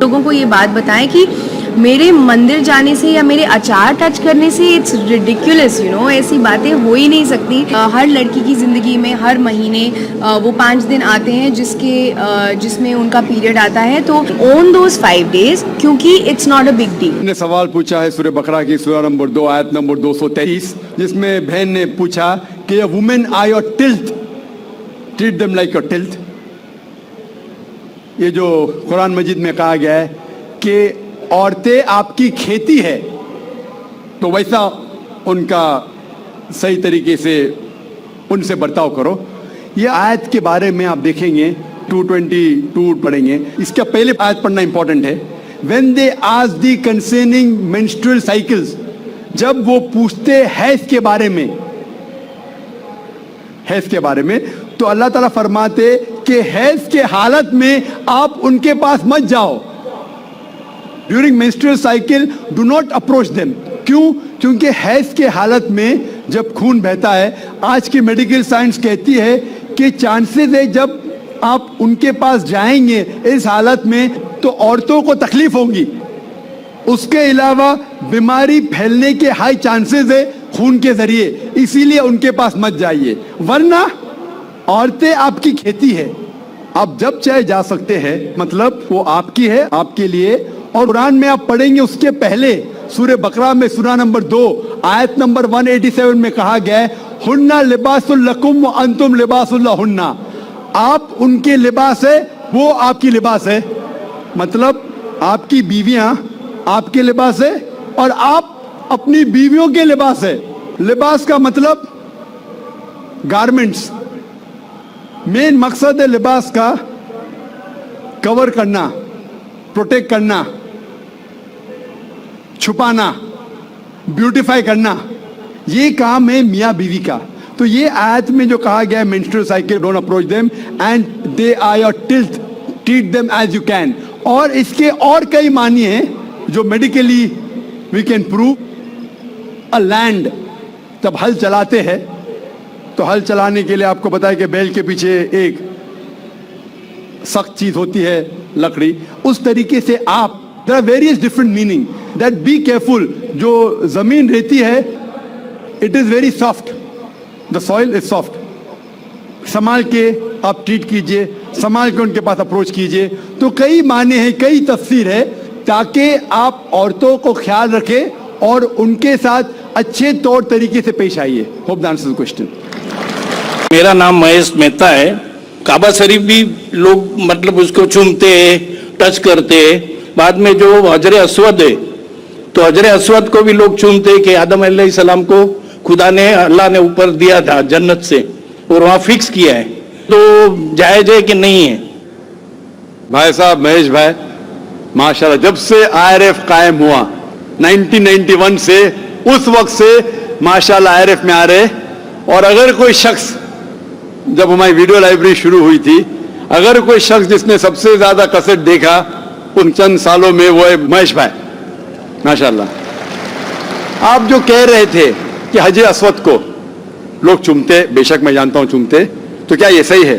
لوگوں کو یہ بات بتائیں کہ میرے مندر جانے سے یا میرے اچار ٹچ کرنے سے اٹس ریڈیکولس، ایسی باتیں ہو ہی نہیں سکتی. ہر لڑکی کی زندگی میں ہر مہینے وہ 5 دن آتے ہیں جس میں ان کا پیریڈ آتا ہے، تو اون دوز 5 days کیونکہ it's not a big deal. نے سوال پوچھا ہے سورہ بقرہ کی سورہ نمبر 2 آیت نمبر 223، جس میں بہن نے پوچھا کہ women are your tilth, treat them like your tilth. یہ جو قرآن مجید میں کہا گیا ہے کہ عورتیں آپ کی کھیتی ہے، تو ویسا ان کا صحیح طریقے سے ان سے برتاؤ کرو. یہ آیت کے بارے میں آپ دیکھیں گے 222 پڑھیں گے. اس کا پہلے آیت پڑھنا امپورٹنٹ ہے. when they ask the concerning menstrual cycles، جب وہ پوچھتے حیض کے بارے میں تو اللہ تعالیٰ فرماتے کہ حیض کے حالت میں آپ ان کے پاس مت جاؤ. During menstrual cycle do not approach them. کیوں؟ کیونکہ حیض کے حالت میں جب خون بہتا ہے، آج کی میڈیکل سائنس کہتی ہے کہ چانسز ہے جب آپ ان کے پاس جائیں گے اس حالت میں تو عورتوں کو تکلیف ہوگی. اس کے علاوہ بیماری پھیلنے کے ہائی چانسز ہے خون کے ذریعے، اسی لیے ان کے پاس مت جائیے. ورنہ عورتیں آپ کی کھیتی ہے، آپ جب چاہے جا سکتے ہیں، مطلب وہ آپ کی ہے، آپ کے لیے. اور قرآن میں آپ پڑھیں گے اس کے پہلے سورہ بقرہ میں سورہ نمبر 2 آیت نمبر 187 میں کہا گیا ہے ہن لباس لکم وانتم لباس لہن. آپ ان کے لباس ہے، وہ آپ کی لباس ہے. مطلب آپ کی بیویاں آپ کے لباس ہے اور آپ اپنی بیویوں کے لباس ہے. لباس کا مطلب گارمنٹس. مین مقصد ہے لباس کا کور کرنا، پروٹیکٹ کرنا، چھپانا، بیوٹیفائی کرنا. یہ کام ہے میاں بیوی کا. تو یہ آیت میں جو کہا گیا ہے menstrual cycle don't approach them and they are your tilth, treat them as you can. اور اس کے اور کئی معنی ہیں جو medically we can prove. a land، جب ہل چلاتے ہیں تو ہل چلانے کے لیے آپ کو بتایا کہ بیل کے پیچھے ایک سخت چیز ہوتی ہے لکڑی. اس طریقے سے آپ there are various different meaning that be careful. جو زمین رہتی ہے it is very soft, the soil is soft. سنبھال کے آپ ٹریٹ کیجئے، سنبھال کے ان کے پاس اپروچ کیجئے. تو کئی معنی ہیں، کئی تفسیر ہے تاکہ آپ عورتوں کو خیال رکھیں اور ان کے ساتھ اچھے طور طریقے سے پیش آئیے. hope that answers the question. میرا نام مہیش مہتا ہے. کعبہ شریف بھی لوگ مطلب اس کو چومتے ہیں، ٹچ کرتے ہیں. بعد میں جو حجر اسود ہے تو حجر اسود کو بھی لوگ چومتے ہیں کہ آدم علیہ السلام کو خدا نے، اللہ نے اوپر دیا تھا جنت سے اور وہاں فکس کیا ہے. تو جائز ہے کہ نہیں ہے؟ بھائی صاحب مہیش بھائی، ماشاءاللہ جب سے IRF قائم ہوا 1991 سے اس وقت سے ماشاءاللہ IRF میں آ رہے. اور اگر کوئی شخص، جب ہماری ویڈیو لائبریری شروع ہوئی تھی، اگر کوئی شخص جس نے سب سے زیادہ کیسٹ دیکھا ان چند سالوں میں وہ ہے مہیش بھائی ماشاءاللہ. آپ جو کہہ رہے تھے کہ حجر اسود کو لوگ چومتے، بے شک میں جانتا ہوں چومتے، تو کیا یہ صحیح ہے؟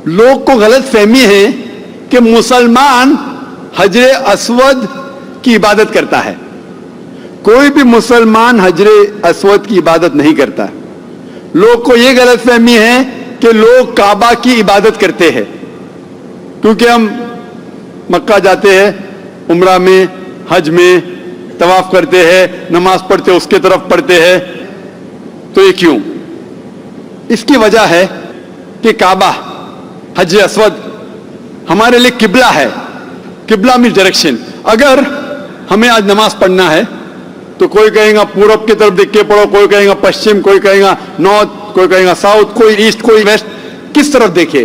لوگ کو غلط فہمی ہے کہ مسلمان حجر اسود کی عبادت کرتا ہے. کوئی بھی مسلمان حجر اسود کی عبادت نہیں کرتا. لوگ کو یہ غلط فہمی ہے کہ لوگ کعبہ کی عبادت کرتے ہیں. کیونکہ ہم مکہ جاتے ہیں، عمرہ میں، حج میں طواف کرتے ہیں، نماز پڑھتے اس کے طرف پڑھتے ہیں. تو یہ کیوں؟ اس کی وجہ ہے کہ کعبہ، حجر اسود ہمارے لیے قبلہ ہے. قبلہ میں ڈائریکشن. اگر ہمیں آج نماز پڑھنا ہے تو کوئی کہے گا پورب کی طرف دیکھ کے پڑھو، کوئی کہے گا پشچم، کوئی کہے گا نارتھ، کوئی کہے گا ساؤتھ، کوئی ایسٹ، کوئی ویسٹ. کس طرف دیکھے؟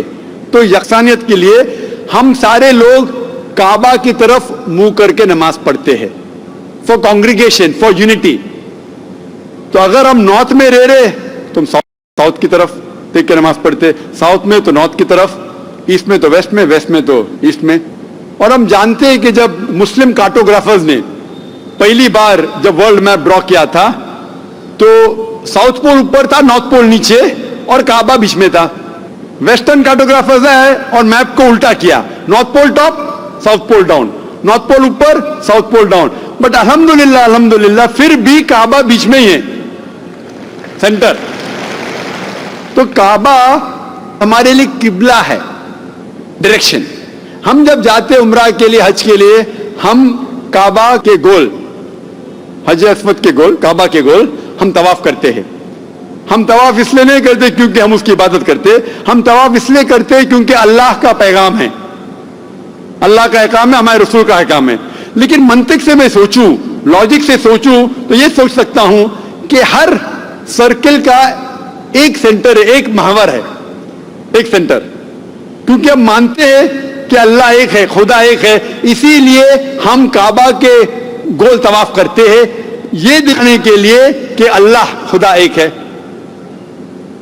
تو یکسانیت کے لیے ہم سارے لوگ کعبہ کی طرف منہ کر کے نماز پڑھتے ہیں، فار کانگریگیشن، فار یونٹی. تو اگر ہم نارتھ میں رہ رہے تو ہم ساؤتھ کی طرف دیکھ کے نماز پڑھتے، ساؤتھ میں تو نارتھ کی طرف، ایسٹ میں تو ویسٹ میں، ویسٹ میں تو ایسٹ میں. اور ہم جانتے ہیں کہ جب مسلم کارٹوگرافرز نے پہلی بار جب ورلڈ میپ ڈرا کیا تھا تو ساؤتھ پول اوپر تھا، نارتھ پول نیچے اور کعبہ بیچ میں تھا. ویسٹرن کارٹوگرافرز ہیں اور میپ کو الٹا کیا، north pole top, south pole down, north pole ऊपर, साउथ पोल डाउन, बट अल्हम्दुलिल्लाह फिर भी काबा बीच में ही है, सेंटर। तो काबा हमारे लिए किबला है, डायरेक्शन। हम जब जाते उम्रा के लिए, हज के लिए, हम काबा के गोल, हज अस्वद के गोल, काबा के गोल हम तवाफ करते हैं। हम तवाफ इसलिए नहीं करते क्योंकि हम उसकी इबादत करते, हम तवाफ इसलिए करते हैं क्योंकि अल्लाह का पैगाम है, अल्लाह का अहकाम है, हमारे रसूल का अहकाम है। लेकिन मंतिक से मैं सोचूं, लॉजिक से सोचूं, तो ये सोच सकता हूं कि हर सर्किल का एक सेंटर है, एक महवर है, एक सेंटर, क्योंकि हम मानते हैं कि अल्लाह एक है, खुदा एक है, इसीलिए हम काबा के गोल तवाफ करते हैं, ये दिखाने के लिए कि अल्लाह खुदा एक है।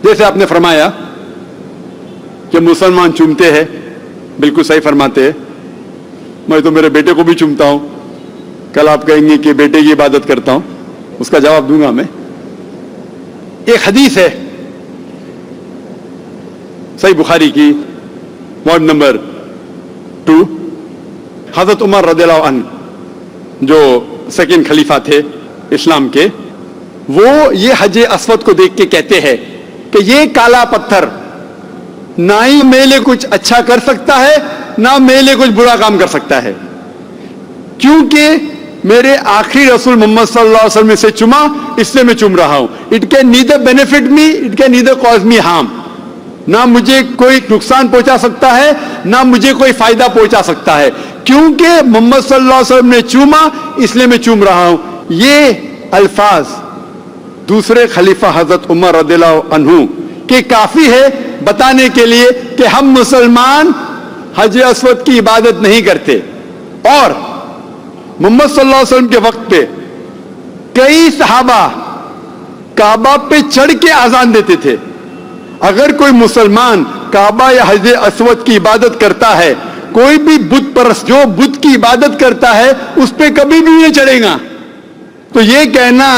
जैसे आपने फरमाया कि मुसलमान चूमते हैं, बिल्कुल सही फरमाते हैं, मैं तो मेरे बेटे को भी चूमता हूं। कल आप कहेंगे कि बेटे की इबादत करता हूं, उसका जवाब दूंगा मैं। एक हदीस है सही बुखारी की, वार्ड नंबर 2, हजरत उमर रज़ियल्लाहु अन्हु जो सेकंड खलीफा थे इस्लाम के, वो ये हज अस्वद को देख के कहते हैं कि ये काला पत्थर ना ही मेरे लिए कुछ अच्छा कर सकता है, ना मेरे लिए कुछ बुरा काम कर सकता है, क्योंकि मेरे आखिरी रसूल मोहम्मद सल्लल्लाहु अलैहि वसल्लम से चुमा, इसलिए मैं चुम रहा हूं। It can neither benefit me, it can neither cause me harm, ना मुझे कोई नुकसान पहुंचा सकता है, ना मुझे कोई फायदा पहुंचा सकता है, क्योंकि मोहम्मद सल्लल्लाहु अलैहि वसल्लम ने चूमा, इसलिए मैं चूम रहा हूं। ये अल्फाज दूसरे खलीफा हजरत उमर रज़ियल्लाहु अन्हु के काफी है बताने के लिए कि हम मुसलमान हज अस्वद की इबादत नहीं करते। और मोहम्मद सल्लल्लाहु अलैहि वसल्लम के वक्त पे कई सहाबा काबा पे चढ़ के आजान देते थे। अगर कोई मुसलमान काबा या हज अस्वद की इबादत करता है, कोई भी बुत परस्त जो बुत की इबादत करता है, उस पे कभी भी नहीं चढ़ेगा। तो ये कहना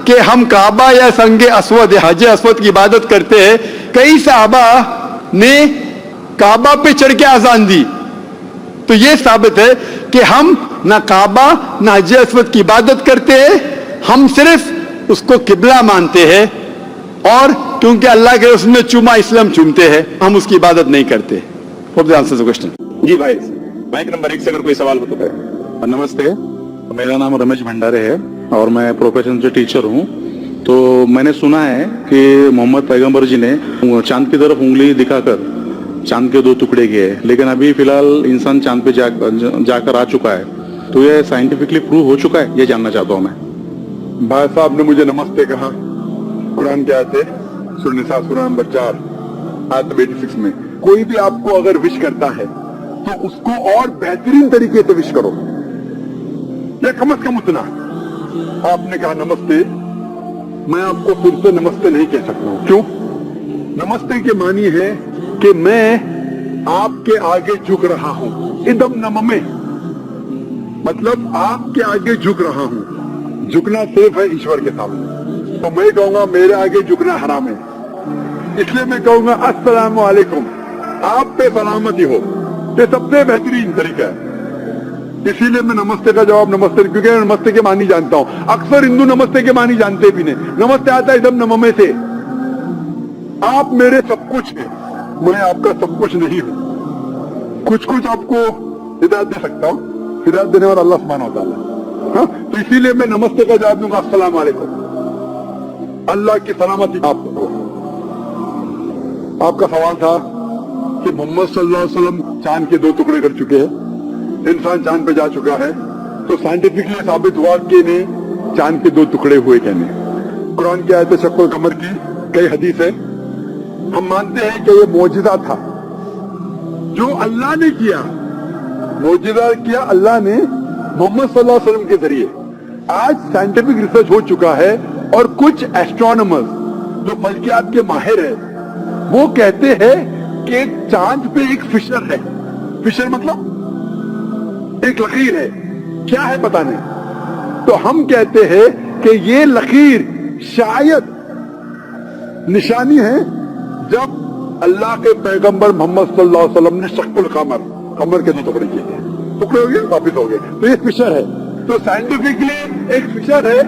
कि हम काबा या संगे अस्वद या हज अस्वद की इबादत करते हैं, कई सहाबा ने काबा पे चढ़ के आजान दी, तो ये साबित है कि हम ना काबा ना हज अस्वद की इबादत करते हैं, हम सिर्फ उसको किबला मानते हैं, और क्योंकि अल्लाह के रसूल ने चूमा इसलिए हम चूमते हैं, हम उसकी इबादत नहीं करते। Hope the answer the question. जी भाई, माइक नंबर 1 से अगर कोई सवाल हो तो। नमस्ते, मेरा नाम रमेश भंडारे है और मैं प्रोफेशन से टीचर हूँ। तो मैंने सुना है कि मोहम्मद पैगंबर जी ने चांद की तरफ उंगली दिखाकर चांद के 2 टुकड़े किए, लेकिन अभी फिलहाल इंसान चांद पे जाकर आ चुका है, तो ये साइंटिफिकली प्रूव हो चुका है, ये जानना चाहता हूँ मैं। भाई साहब ने मुझे नमस्ते कहा, कुरान के आयत है सूरह निसा सूरह नंबर 4 आयत 86 में, कोई भी आपको अगर विश करता है तो उसको और बेहतरीन तरीके से विश करो, या कम से कम उतना। आपने कहा नमस्ते, मैं आपको फिर से नमस्ते नहीं कह सकता हूं। क्यों? नमस्ते के मानी है कि मैं आपके आगे झुक रहा हूं, इदम नममे, मतलब आपके आगे झुक रहा हूं। झुकना सिर्फ है ईश्वर के सामने। तो मैं कहूंगा मेरे आगे झुकना हराम है, इसलिए मैं कहूंगा अस्सलामु अलैकुम, आप पे सलामती हो। ये सबसे बेहतरीन तरीका है। इसीलिए मैं नमस्ते का जवाब नमस्ते, क्योंकि मैं नमस्ते के मानी जानता हूं। अक्सर हिंदू नमस्ते के मानी जानते भी नहीं। नमस्ते आता है एकदम नममे से, आप मेरे सब कुछ हैं, मैं आपका सब कुछ नहीं हूं। कुछ कुछ आपको हिदायत दे सकता हूं, हिदायत देने वाला अल्लाह सुब्हानहू व तआला। हाँ, तो इसीलिए मैं नमस्ते का जवाब दूंगा अस्सलाम वालेकुम, अल्लाह की सलामती आपको। आपका सवाल था कि मोहम्मद सल्लल्लाहु अलैहि वसल्लम चांद के 2 टुकड़े कर चुके हैं, इंसान चांद पे जा चुका है, तो साइंटिफिकली साबित हुआ कि ने चांद के 2 टुकड़े हुए कहने। कुरान की आयत शक्ल कमर की कई हदीस है। हम मानते हैं कि ये मौजिजा था जो अल्लाह ने किया, मौजिजा किया अल्लाह ने मोहम्मद सल्लल्लाहु अलैहि वसल्लम के जरिए। आज साइंटिफिक रिसर्च हो चुका है और कुछ एस्ट्रोनॉमर्स जो फल्कियात के माहिर है वो कहते हैं कि चांद पे एक फिशर है। फिशर मतलब एक लकीर है, क्या है पता नहीं। तो हम कहते हैं कि ये लकीर शायद निशानी है जब अल्लाह के पैगंबर मोहम्मद सल्लल्लाहु अलैहि वसल्लम ने शक्ल कमर, कमर के 2 टुकड़े किए थे। टुकड़े हो गए वापिस हो गए, तो ये फिशर है। तो साइंटिफिकली एक फिशर है,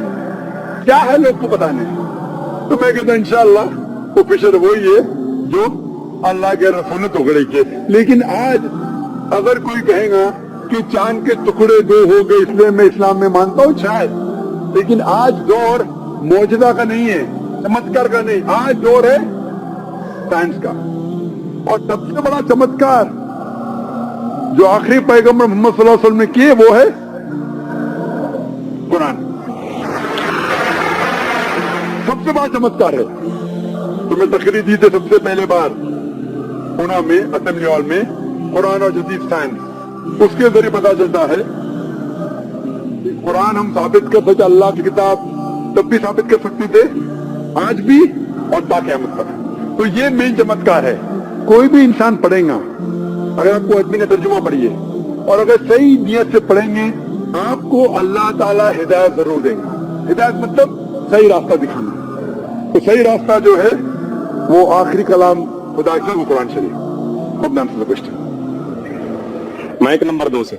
क्या है लोग को पता नहीं। तो मैं कहता हूं इंशाअल्लाह वो फिशर वही है जो अल्लाह के रसूल ने टुकड़े किए। लेकिन आज अगर कोई कहेगा कि चांद के टुकड़े 2 हो गए इसलिए मैं इस्लाम में मानता हूं, शायद, लेकिन आज दौर मौजदा का नहीं है, चमत्कार का नहीं, आज दौर है साइंस का। और सबसे बड़ा चमत्कार जो आखिरी पैगंबर मोहम्मद सल्लल्लाहु अलैहि वसल्लम ने किए वो है कुरान। सबसे बड़ा चमत्कार है। तो मैं तकरीर दी थी सबसे पहले बार पुणे में असेंबली हॉल में, कुरान और जदीद साइंस, उसके जरिए पता चलता है कि कुरान हम साबित कर सकते, अल्लाह की किताब तब भी साबित कर सकते थे, आज भी और बाक़यामत तक। तो ये मेन चमत्कार है। कोई भी इंसान पढ़ेगा, अगर आपको आदमी ने तर्जुमा पढ़िए और अगर सही नियत से पढ़ेंगे, आपको अल्लाह ताला हिदायत जरूर देगा। हिदायत मतलब सही रास्ता दिखाना। तो सही रास्ता जो है वो आखिरी कलाम खुदा का, वो कुरान शरीफ। अब नाम से क्वेश्चन माइक नंबर 2 से।